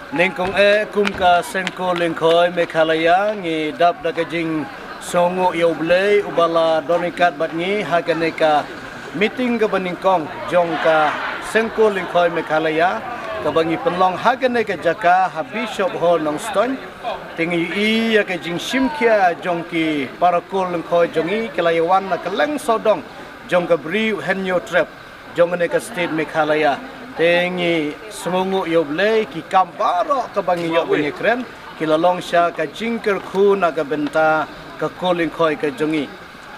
Ningkong kum ka sengko lingkoi Mekhalaya ngi dap da kajing songo yoble ubala donikat batngi haganeka meeting ka baningkong jong ka sengko lingkoi Mekhalaya ka bangi penlong haganeka jaka ha bishop hall nong ston tingi i ya kajing simkia jong ki parakul lingkoi jongi kelayawan na keleng sodong jong ka bri henyo trap jong ne ka state Mekhalaya tengi semungu yoble ki kamparo ka bangi yo bunyi kren kilalong sya ka jingker khu na ka benta ka koling khoi ka jongi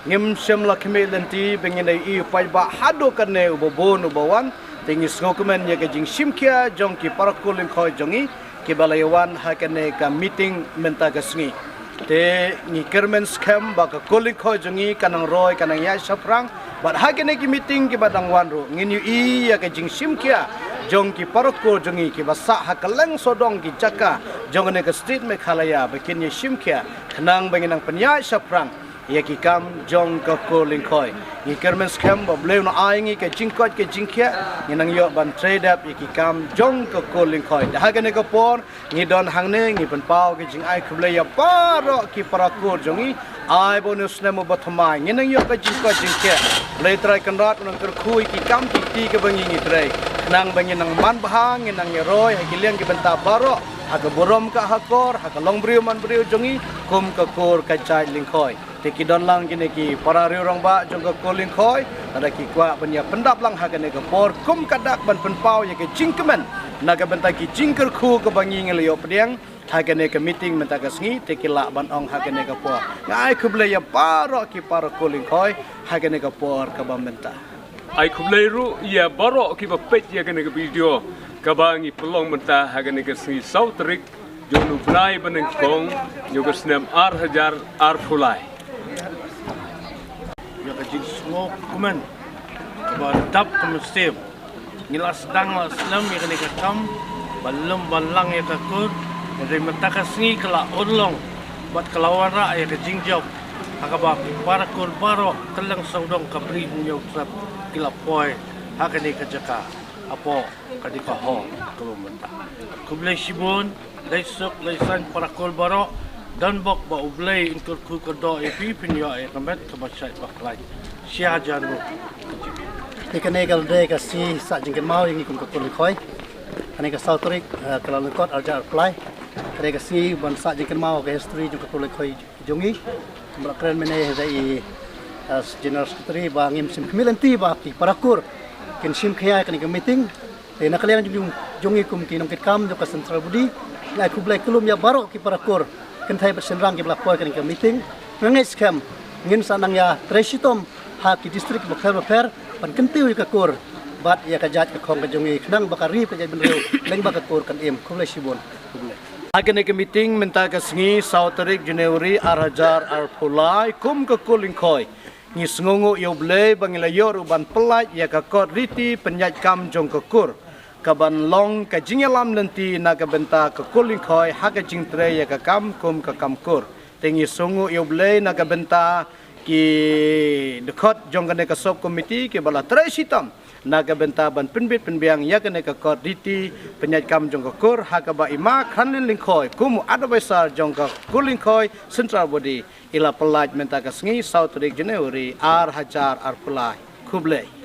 ngim sem la khme lenti bengin dai i pai ba hado kane ubobon ubawan tengi sngokumen ya ka jing simkia jong ki parakoling khoi jongi ki balayawan ha kane ka meeting menta ka sngi te ni kermen scam ba ka koling khoi jongi kanang roy kanang ya saprang bat hagene ki meeting ki badang wanro ngin i ya ka jing simkia jong ki paroko jongi ki basa hakaleng sodong ki jaka jong ne ka street Mekhalaya bakin ye simkia khnang banginang penya saprang ya ki kam jong ka ko lingkoi ni kermen scam ba bleu na ai ngi ka jingkot ke jingkia nginang yo ban trade up ya ki kam jong ka ko lingkoi da hagene ka por ni don hangne ngi pan pau ki jing ai khuble ya paro ki parako jongi ai bonus nemo bathmai nginang yo ka jingkot jingkia le trai kan rat nang ter khui ki kam ki ti ka bangi ngi trai nang bangin nang man bahang nang yeroy hagiliang ki benta baro haga borom ka hakor haga long briu man briu jongi kum ka kor ka chai lingkoi te ki don lang kini ki para riu rong ba jong ka ko lingkoi ada ki kwa banya pendap lang haga ne ka por kum kadak ban penpau ya ke jingkemen naga benta ki jingker khu ka bangi ngeliyo pediang haga ne ka meeting menta ka sngi te ki la ban ong haga ne ka por ngai khuble ya paro ki para ko lingkoi haga ne ka por ka bamenta ai kubleiru ia baro ki bapet ya kene ke video kabangi pelong menta hagane ke sni sautrik jonu blai beneng kong yoga snem ar hajar ar fulai ya ka jing smoke kumen ba dap kumstem ngilas dang la slam ya kene ka kam balum balang ya ka kur dari menta ka sni kala odlong bat kalawara ya ka jing job akaba para kur baro telang saudong kapri nyo trap kila poi hakani ka jaka apo kadika ho kumenta kublai sibon laisok laisan para kol baro dan bok ba ublai inkur ku kodo epi pinyo e kamet ka basai baklai sia janu ikane gal de ka si sa jingken mau yang ikum ko khoi ane ka sautrik kala lekot arja apply kare ka si ban sa jingken mau ka history jung ko khoi jungi kren mene dai as general secretary ba ngim sim kmilanti ba ki parakur kin sim khaya kan ka meeting te nakalian jungi kum ki nong kam jo ka central budi lai kublai kulum ya baro ki parakur kan thai bersenrang ki blak kan ka meeting ngai scam ngin sanang ya tresitom ha ki district bakar pan kentiu ka kur bat ya ka jat ka khong ka jungi khnang bakari ka jat benreu leng ba ka kur kan em kublai sibon kublai Agane ke meeting menta ka sngi Sautrik Januari arhajar arpulai kum ka kulingkoi ni sngongo yoble bangilayor uban pelat ya ka kot riti penyat kam jong ka kur kaban long ka jingelam lenti na ka benta ka kulingkoi ha ka jingtre ya ka kam kum ka kam kur tengi songo yoble na ka benta ki dekot jong ka ne ka sub committee ke bala tresitam naga benta ban penbit penbiang ya kene ka kot riti penyat kam jong ka kur ha ka ba ima khanlin lingkoi kum advisor jong ka kulingkoi central body ila pelaj menta ka sngi Sautrik Januari ar hajar ar pulai kublai